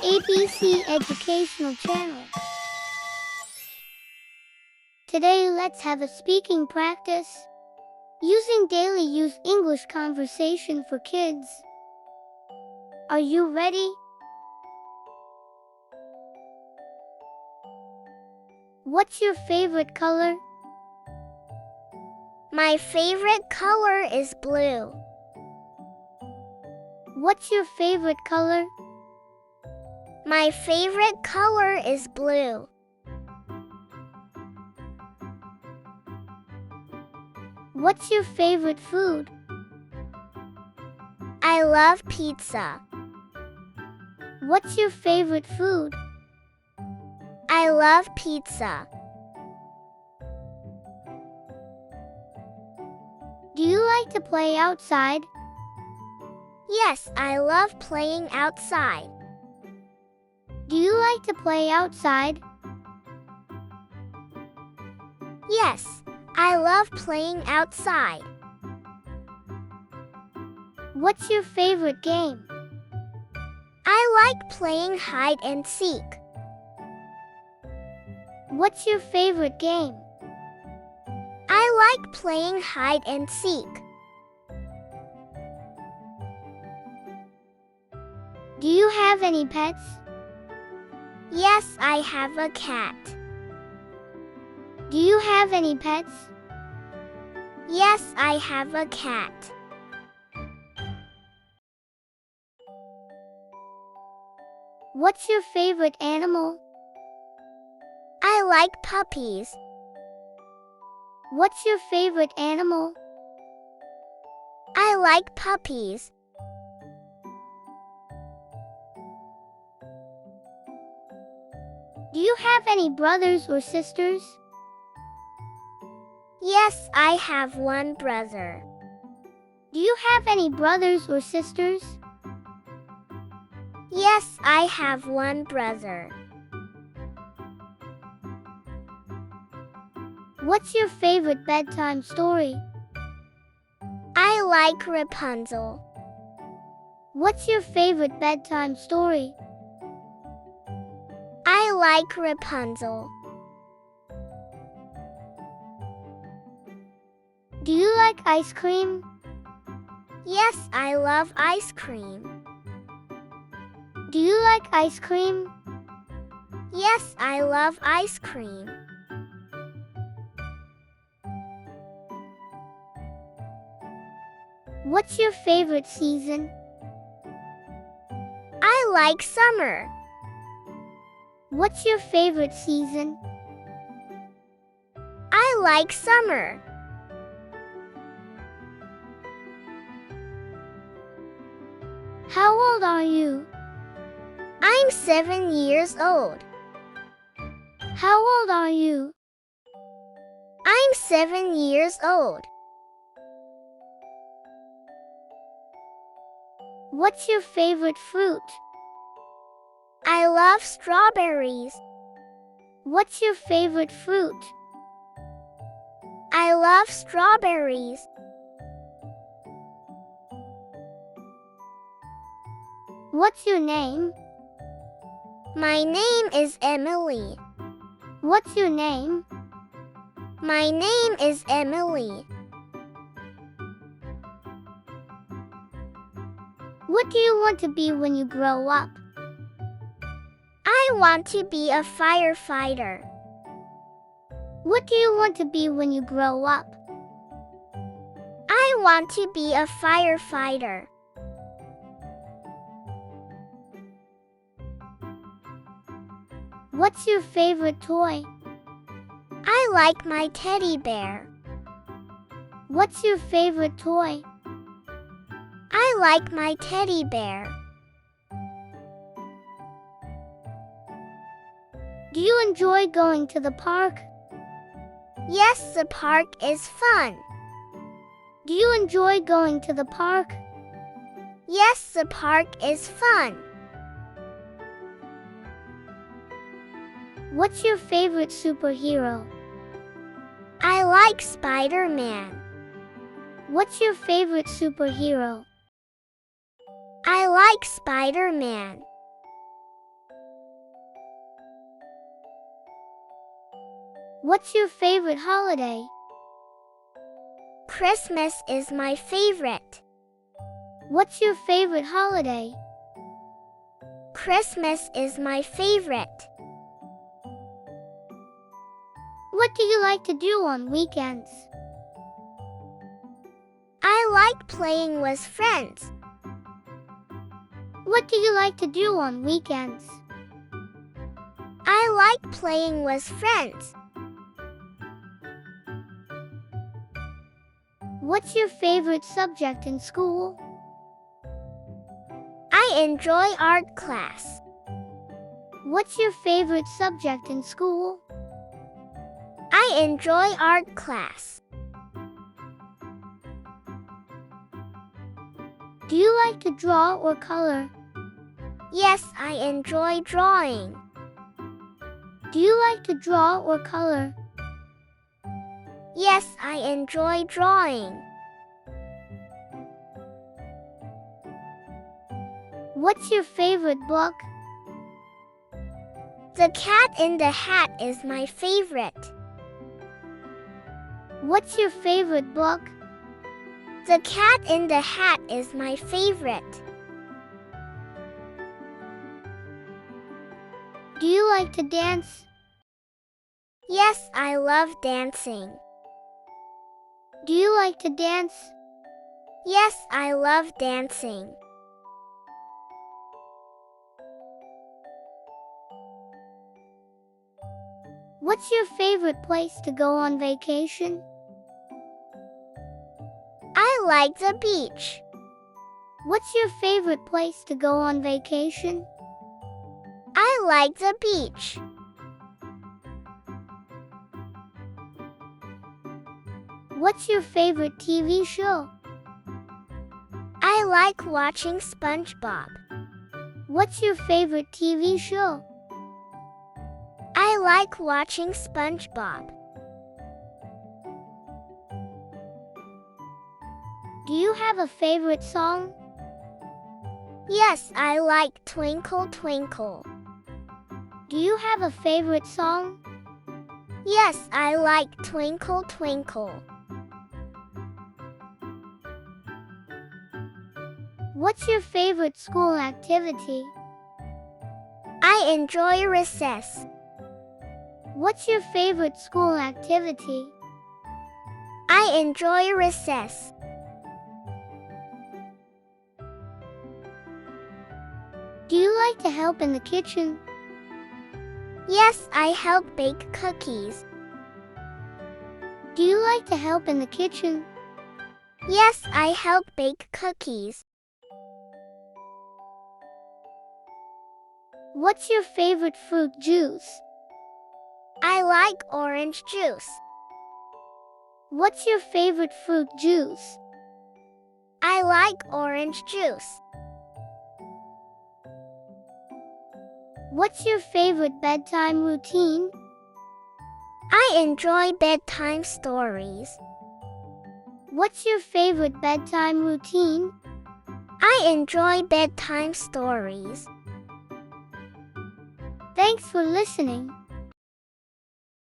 ABC Educational Channel. Today let's have a speaking practice using daily use English conversation for kids. Are you ready? What's your favorite color? My favorite color is blue. What's your favorite color? My favorite color is blue. What's your favorite food? I love pizza. What's your favorite food? I love pizza. Do you like to play outside? Yes, I love playing outside. Do you like to play outside? Yes, I love playing outside. What's your favorite game? I like playing hide and seek. What's your favorite game? I like playing hide and seek. Do you have any pets? Yes, I have a cat. Do you have any pets? Yes, I have a cat. What's your favorite animal? I like puppies. What's your favorite animal? I like puppies. Do you have any brothers or sisters? Yes, I have one brother. Do you have any brothers or sisters? Yes, I have one brother. What's your favorite bedtime story? I like Rapunzel. What's your favorite bedtime story? I like Rapunzel. Do you like ice cream? Yes, I love ice cream. Do you like ice cream? Yes, I love ice cream. What's your favorite season? I like summer. What's your favorite season? I like summer. How old are you? I'm 7 years old. How old are you? I'm 7 years old. What's your favorite fruit? I love strawberries. What's your favorite fruit? I love strawberries. What's your name? My name is Emily. What's your name? My name is Emily. What do you want to be when you grow up? I want to be a firefighter. What do you want to be when you grow up? I want to be a firefighter. What's your favorite toy? I like my teddy bear. What's your favorite toy? I like my teddy bear. Do you enjoy going to the park? Yes, the park is fun. Do you enjoy going to the park? Yes, the park is fun. What's your favorite superhero? I like Spider-Man. What's your favorite superhero? I like Spider-Man. What's your favorite holiday? Christmas is my favorite. What's your favorite holiday? Christmas is my favorite. What do you like to do on weekends? I like playing with friends. What do you like to do on weekends? I like playing with friends. What's your favorite subject in school? I enjoy art class. What's your favorite subject in school? I enjoy art class. Do you like to draw or color? Yes, I enjoy drawing. Do you like to draw or color? Yes, I enjoy drawing. What's your favorite book? The Cat in the Hat is my favorite. What's your favorite book? The Cat in the Hat is my favorite. Do you like to dance? Yes, I love dancing. Do you like to dance? Yes, I love dancing. What's your favorite place to go on vacation? I like the beach. What's your favorite place to go on vacation? I like the beach. What's your favorite TV show? I like watching SpongeBob. What's your favorite TV show? I like watching SpongeBob. Do you have a favorite song? Yes, I like Twinkle Twinkle. Do you have a favorite song? Yes, I like Twinkle Twinkle. What's your favorite school activity? I enjoy recess. What's your favorite school activity? I enjoy recess. Do you like to help in the kitchen? Yes, I help bake cookies. Do you like to help in the kitchen? Yes, I help bake cookies. What's your favorite fruit juice? I like orange juice. What's your favorite fruit juice? I like orange juice. What's your favorite bedtime routine? I enjoy bedtime stories. What's your favorite bedtime routine? I enjoy bedtime stories. Thanks for listening.